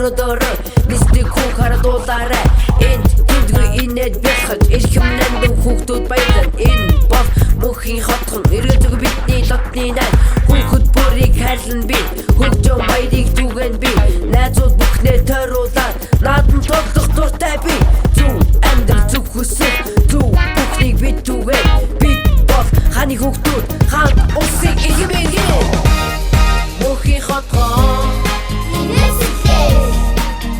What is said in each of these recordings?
өрөөдөрөө мистик хүүхара дуулаарай энд тэндгүй инээд бяхаж эрхэмнэн хүүхдүүд баялан энэ бол мөнхийн хотхон эргэлдэг бидний дотны найз хүүхэд бүрийг хайрлан би хөгжөө баярыг түгэн би найзууд бүхнээ тойруулаад наадан тоглох дуртай би зүг амьдрал зүг хүсэл зүг бүхнийг бид түгэн бид бол ханы хүүхдүүд хаалт усыг ихмээгээ мөнхийн хотхон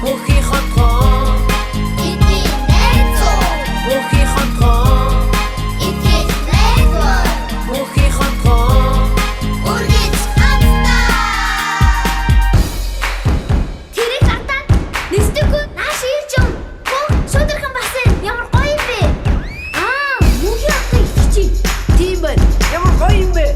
мөнхийн хотхон бидний найзууд мөнхийн хотхон эцэг найзууд мөнхийн хотхон үргэлж хамтдаа тэрэг хатан нэстэггүй нааш ирж юм боо шудархан басан ямар гоё юм бэ мөнхийн хотын ихчий тийм байна ямар гоё юм бэ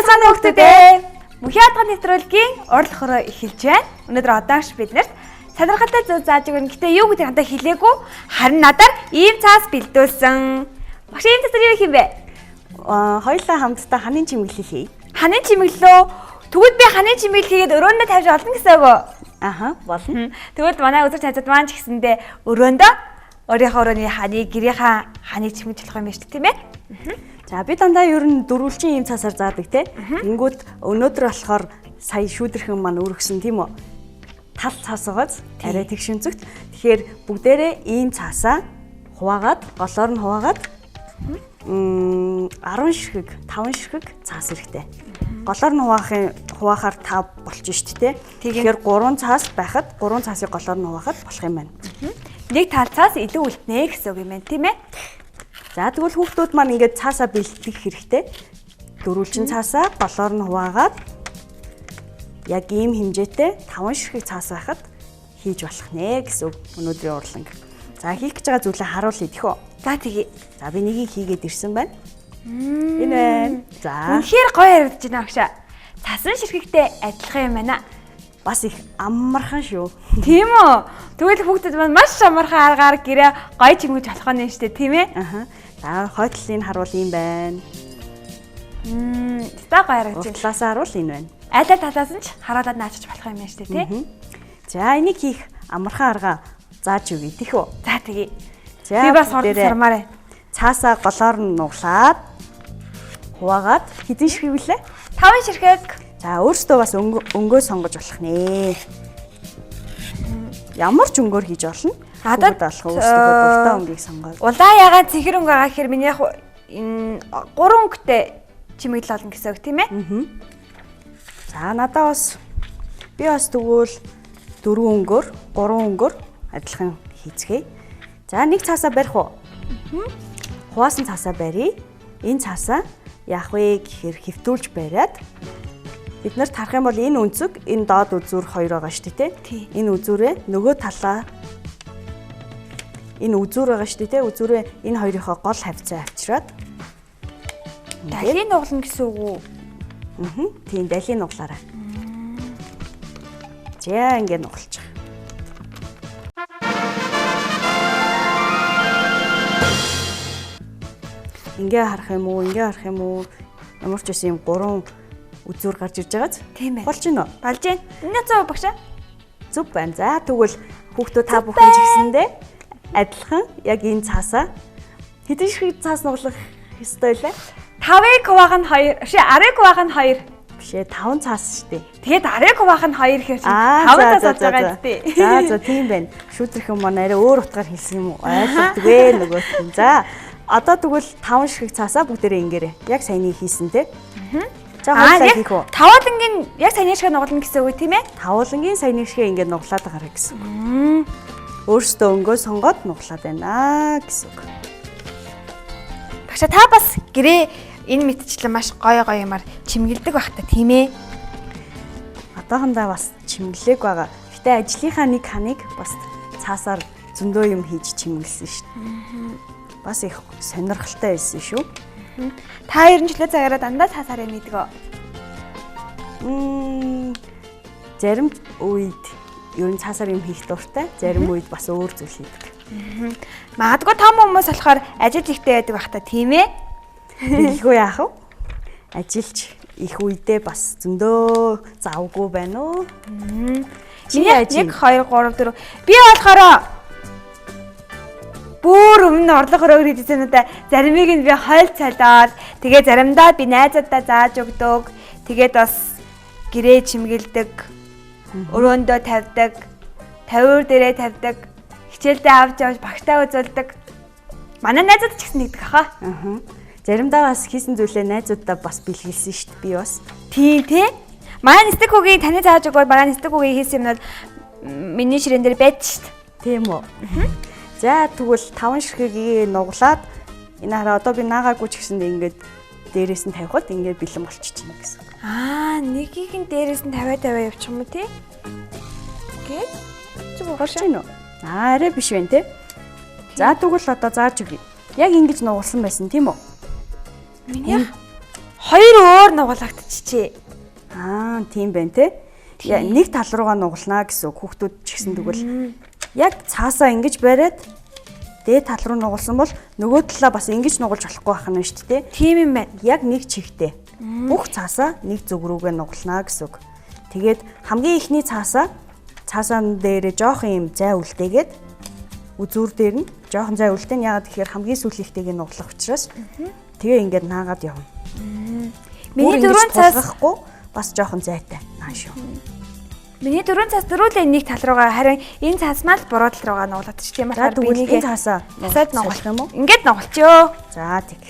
Сайн хүүхдүүдээ Мөнхийн хотын нэвтрүүлгийн урал хороо эхэлж байна. Өнөөдөр одоош биднэрт сонирхолтой зөв зааж өгнө. Гэтэ юу гэдэг хандаа хэлээгүй. Харин надаар ийм цаас бэлдүүлсэн. Багш ийм цаас юу юм бэ? Хоёулаа хамтдаа ханын чимэглэл хий. Ханын чимэглэлөө. Тэгвэл би ханын чимэглэл хийгээд өрөөндөө тавьж олно гэсэн үг үү? Аха, болно. Тэгвэл манай үзэгч найзууд маань ч гэсэндээ өрөөндөө өөрийнхөө өрөөний ханыг гэрийнхаа ханыг чимэглэж болох юм байна шүү дээ, тийм ээ? За би дандаа ер нь дөрвөлжин ийм цаасаар заадаг те. Тэнгүүд өнөөдөр болохоор сая шүүдэрхэн маань өргөсөн тийм үү? Тал цаас байгааз арай тэгшин зүгт. Тэгэхээр бүгдээрээ ийм цаасаа хуваагаад, голоор нь хуваагаад 10 ширхэг, 5 ширхэг цаас хэрэгтэй. Голоор нь хуваахаар 5 болчих шүү дээ. Тэгэхээр 3 цаас байхад 3 цаасыг голоор нь хуваахад болох юм байна. Нэг тал цаас илүү үлднэ гэсэн үг юм байна, тийм ээ? За тэгвэл хүүхдүүд маань ингээд цаасаа бэлтгэх хэрэгтэй. Дөрвөлжин цаасаа голоор нь хуваагаад яг ийм хэмжээтэй 5 ширхэг цаас байхад хийж болох нэ гэсэн үг өнөөдрийн урланг. За хийх гэж байгаа зүйлээ харуулъя тэхөө. За тэгье. За би нэгийг хийгээд ирсэн байна. Энэ байна. За Үнэхээр гоё харагдаж байна багш. Цасан ширхэгтэй адилхан юм байна. бас их амархан шүү. Тийм үү? Тэгвэл хүүхдүүд маань маш амархан аргаар гэрээ гоё чимгэж болох нь шүү дээ, тийм ээ? Аха. За хойтлыг харуул юм байна. Та гоё харагдаж байна. Уртлаас харуул энэ байна. Айлаа талаас нь ч харуулад наачиж болох юм байна шүү дээ, тий? За энийг хийх амархан арга зааж өгье тэхүү. За тэгье. За Би бас сурмаар. Цаасаа голоор нь нуглаад хуваагаад хэдэн ширхэг вүлээ? 5 ширхэг. За өөртөө бас өнгөө сонгож болох нэ. Ямар ч өнгөөр хийж болно. Надад болох өөртөө дуртай өнгийг сонгоод. Улаан ягаан цэгэр өнгө байгаа гэхээр миний яг энэ 3 өнгөтэй чимэглэл олно гэсэн үг тийм ээ? За надаа бас би бас тэгвэл 4 өнгөөр 3 өнгөөр адилхан хийцгээе. За нэг цаасаа барих уу? Хуваасан цаасаа барья. Энэ цаасаа яах вэ гэхээр хэвтүүлж бариад бид нарт харах юм бол энэ өнцөг энэ доод үзүүр хоёр байгаа шүү дээ тий. Энэ үзүүрээ нөгөө талаа энэ үзүүр байгаа шүү дээ тий. Үзүүрээ энэ хоёрынхоо гол хавцаа авчираад Далийн нуглана гэсэн үг үү? Тийм далийн нуглаараа. За ингэ нугалчих. Ингээ харах юм уу? Ингээ харах юм уу? Ямар ч байсан юм 3 үзүүр гарч ирж байгааз. Тийм ээ. Болж гинөө. Болж байна. Энэ зөв багш. Зүг байна. За тэгвэл хүүхдүүд та бүхэн ч гэсэндээ адилхан яг энэ цаасаа хэдэн ширхэг цаас нуглах ёстой лээ? 5-ыг хуваах нь 2, ши 10-ыг хуваах нь 2. Бишээ 5 цаас шүү дээ. Тэгээд 10-ыг хуваах нь 2 гэхээр чинь 5 цаас болж байгаа гэдэг. За тийм байна. Шүүтрхэн маань арай өөр утгаар хэлсэн юм уу? Ойлгодгүй нөгөөт нь. За одоо тэгвэл 5 ширхэг цаасаа бүгдээрээ ингээрэй. Яг саяны хийсэн те. За хоолой хийх үү? Тавуулангийн яг саяны шиг нуглана гэсэн үг тийм ээ? Тавуулангийн саяны шиг ингэ нуглаад байгаа гэсэн үг. Өөртөө өнгөө сонгоод нуглаад байна гэсэн үг. Багш та бас гэрээ энэ мэдчлэн маш гоё юмар чимгэлдэг байх та тийм ээ? Одоохондоо бас чимгэлээг байгаа. Гэтэ ажлынхаа нэг ханыг бас цаасаар зөндөө юм хийж чимгэлсэн шүү дээ. Бас их сонирхолтой байсан шүү. Та 90 жилийн цагаараа дандаа цаасаар юм ийдэг үү? Зарим үед ер нь цаасаар юм хийх дуртай, зарим үед бас өөр зүйл хийдэг. Магадгүй том хүмүүс болохоор ажил ихтэй байдаг бах та тийм ээ. Билгүй яах вэ? Ажилч их үедээ бас зөндөө завгүй байна уу? Чи яаж 1 2 3 4 би болохоор бүр өмнө орлого өрөөгөр хийжсэн удаа заримыг нь би хойл цалаад тэгээ заримдаа би найзуудаа зааж өгдөг. Тэгээд бас гэрээ чимгэлдэг. Өрөөндөө тавьдаг. Тавиур дээрээ тавьдаг. Хичээлдээ авч явж багтаа үзүүлдэг. Манай найзууд ч гэсэн нэгдэг хаа. Заримдаа бас хийсэн зүйлээ найзуудаа бас бэлгэлсэн шүү дээ. Би бас. Тийм тий. Манай нэстэг хүүгийн таны зааж өгвөл манай нэстэг хүүгийн хийсэн юмнууд миний ширээн дээр байдаг шүү дээ. Тийм үү. За тэгвэл 5 ширхгийг нуглаад энэ хараа одоо би наагаагүй ч гэсэндээ ингээд дээрээс нь тавихад ингээд бэлэн болчихчихна гэсэн. Нэгийг нь дээрээс нь тавиа явчих юм уу тий? Окей. Зүг Болж байна уу? Арай биш байна те. За тэгвэл одоо зааж өгье. Яг ингэж нугалсан байсан тийм үү? Миний 2 өөр нугалагдчихжээ. Тийм байна те. Нэг тал руугаа нугалнаа гэсэн хүүхдүүд ч гэсэн тэгвэл яг цаасаа ингэж бариад дээд тал руу нугалсан бол нөгөө талаа бас ингэж нугалж болохгүй байх нь шүү дээ. Тийм юм байна. Яг нэг чигтээ. Бүх цаасаа нэг зүг рүүгээ нугалнаа гэсэн үг. Тэгээд хамгийн ихний цаасаан дээрээ жоохон юм зай үлдээгээд үзүүр дээр нь жоохон зай үлдээн яагаад тэгэхээр хамгийн сүүлийнхтэйг нуглах учраас тэгээ ингээд наагаад явна. Миний 4 цаасахгүй бас жоохон зайтай нааш шүү. Миний 4 цаас дөрүүлээ нэг тал руугаа харин энэ цаас маань буруу тал руугаа нугалдаг тийм болохоор би нэг цаасаа насаад нугалах юм уу? Ингээд нугалчихё. За тэг.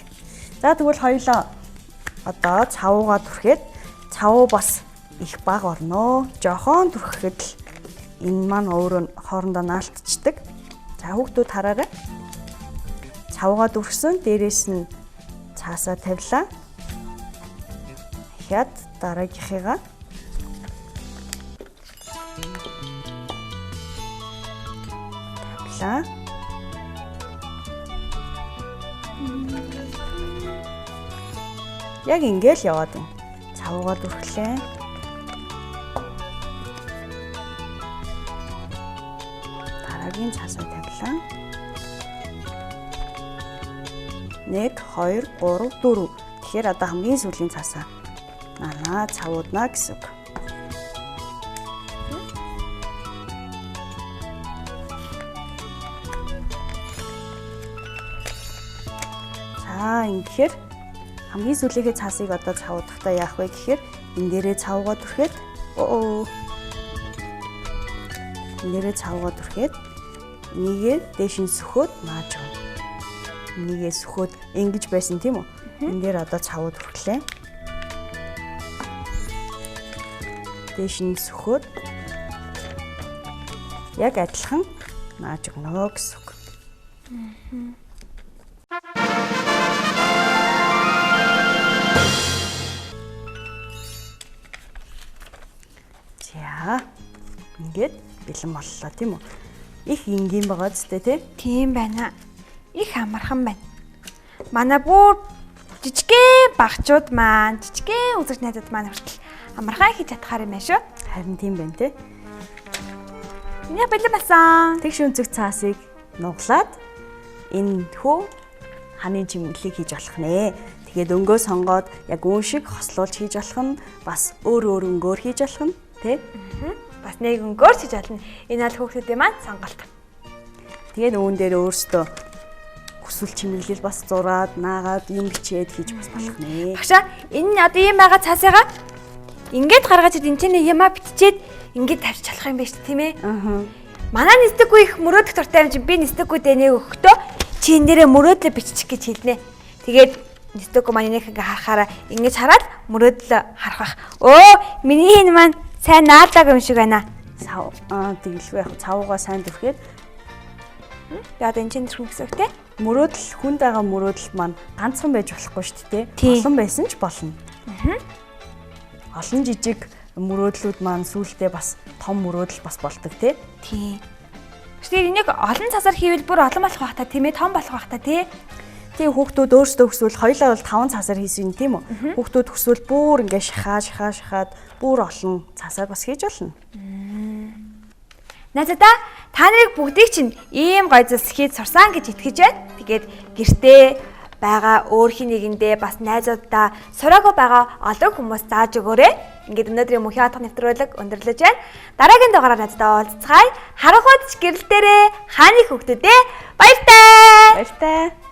За тэгвэл хоёулаа одоо цавуугаа түрхэд цавуу бас их баг орно. Жохон түрхэхэд л энэ маань өөрөө хоорондоо наалтчдаг. За хүүхдүүд хараарай. Цавуугаа дүрхсэн дээрээс нь цаасаа тавилаа. Хяд дараагийнхыгаа тавилаа. Яг ингээл яваад байна. Цавуугаа дүрхлээ. Дараагийн цаасаа тавилаа. 1 2 3 4. Тэгэхээр одоо хамгийн сүүлийн цаасаа цавууднаа гэсэн үг. За ингэхээр хамгийн сүүлийнхээ цаасыг одоо цавуудахдаа яах вэ гэхээр энэ дээрээ цавуугаа түрхэд энэ дээрээ цавуугаа түрхэд нэгээ дээш нь сөхөөд нааж өгнө. Нэгээ сөхөөд ингэж байсан тийм үү? Энэ дээр одоо цавуу түрхлээ. Дээш нь сөхөөд яг адилхан нааж өгнө гэсэн үг. За ингээд бэлэн боллоо тийм үү? Их энгийн байгаа зү тэ? Тийм байна. Их амархан байна. Манай бүр жижигхэн багчууд маань, жижигхэн үзэгч найзууд маань хүртэл амархан хийж чадхаар юм байна шүү. Харин тийм байна те. Миний бэлэн басан. Тэгш өнцөг цаасыг нуглаад энэ хөө ханы чимэглийг хийж болох нэ. Тэгээд өнгөө сонгоод яг үн шиг хослуулж хийж болох нь бас өөр өнгөөр хийж болох нь тэ. Бас нэг өнгөөр хийж болно. Энэ аль хүүхдүүдийн маань сонголт. Тэгээд өвөн дээр өөрөөсөө хүсвэл чимэглэл бас зураад, наагаад юм бичээд хийж бас болох нэ. Багшаа энэ одоо ийм байгаа цаасыгаа ингээд гаргаж ид энэ чинь ямаа биччихэд ингээд тавьчих чадах юм байна шүү тийм ээ. Манай нэстэггүй их мөрөөдөх дуртай юм чи би нэстэггүй дэнэ өгөхдөө чи энэ дээрээ мөрөөдлө бичих гэж хэлнэ. Тэгээд нэстэггүй маань энийг ингээ харахаараа ингэж хараад мөрөөдлө харах бах. Өө миний энэ маань сайн наадаг юм шиг байна. Тэгэлгүй яг цавуугаа сайн дүрхээд яа энэ чинь төрх гэсэн үг те. Мөрөөдөл хүнд байгаа мөрөөдөл маань ганцхан байж болохгүй шүү дээ. Олон байсан ч болно. Олон жижиг мөрөөдлүүд маань сүүлдээ бас том мөрөөдөл бас болдог тий. Тийм. Тэгэхээр энийг олон цасаар хийвэл бүр олон болох бах та тийм ээ, том болох бах та тий. Тийм хүүхдүүд өөрсдөө хүсвэл хоёулаа бол 5 цасаар хийсэн тийм үү? Хүүхдүүд хүсвэл бүр ингээ шахаад бүр олон цасаар бас хийж болно. Найзуудаа та нарыг бүгдийг чинь ийм гоё зүйлс хийж сурсан гэж итгэж байна. Тэгээд гэртээ байгаа өөр хин нэгэндээ бас найзуудаа сураагүй байгаа олон хүмүүс зааж өгөөрэй. Ингээд өнөөдрийн мөнхийн хатгах нэвтрүүлэг өндөрлөж байна. Дараагийн дугаараар надад уулзцгаая. Харанхуйч гэрэл дээрээ хааны хүүхдүүдээ баяртай. Баяртай.